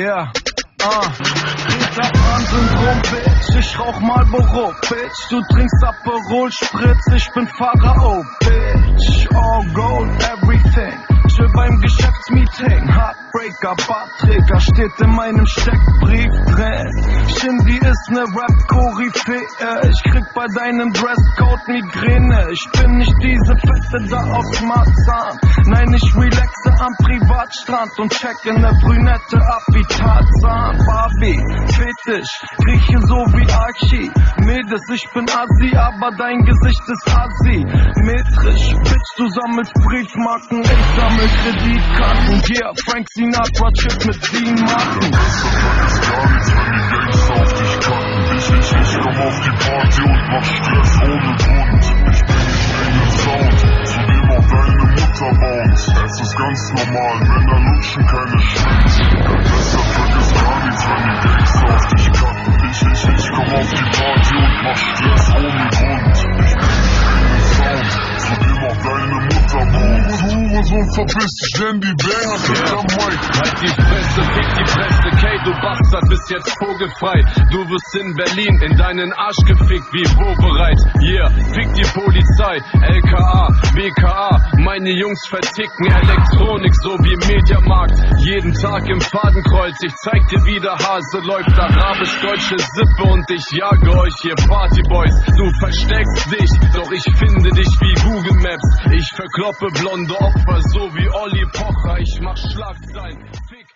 Yeah. Peter Pan-Syndrom, Bitch, ich rauch Marlboro, Bitch, du trinkst Aperol Spritz, ich bin Pharao, Bitch, all gold, everything, chill beim Geschäftsmeeting, Heartbreaker, Bartträger, steht in meinem Steckbrief drin, Shindy ist ne Rap-Koryphäe, ich krieg bei deinem Dresscode Migräne, ich bin nicht diese Fette da aus Marzahn, nein, ich relaxe am Privatstrand und checke ne Brünette ab wie Tarzan. Barbie, Fetisch, rieche so wie Archimedes, ich bin Assi, aber dein Gesicht ist Assi. Metrisch, Bitch, du sammelst Briefmarken, ich sammel Kreditkarten. Yeah, Frank Sinatra, Chip mit 7 Marken. Besser vergiss gar nichts, wenn die Gangster auf dich kacken. Ich komm auf die Party und mach Stress ohne Grund. Ich bin nicht wegen dem Sound, zudem auch deine Mutter bounce. Es ist ganz normal, Männer lutschen keine Schwänze. Besser vergiss gar nichts, wenn die Gangster auf dich kacken. Ich komm auf die Party und mach Stress ohne Grund. Ich bin nicht wegen dem Sound, zudem auch deine Mutter bounce. Hurensohn, verpiss dich, denn die Banger sind am Mic. Halt die Fresse, fick die Presse, Kay, du Bastard, bist jetzt vogelfrei. Du wirst in Berlin in deinen Arsch gefickt, wie wo bereit. Yeah, fick die Polizei, LKA, BKA. Meine Jungs verticken Elektronik, so wie Mediamarkt. Jeden Tag im Fadenkreuz, ich zeig dir, wie der Hase läuft. Arabisch-deutsche Sippe und ich jage euch, ihr Partyboys. Du versteckst dich, doch ich finde dich wie Google Maps. Ich verkloppe blonde Opfer, so wie Olli Pocher. Ich mach Schlagzeilen, fick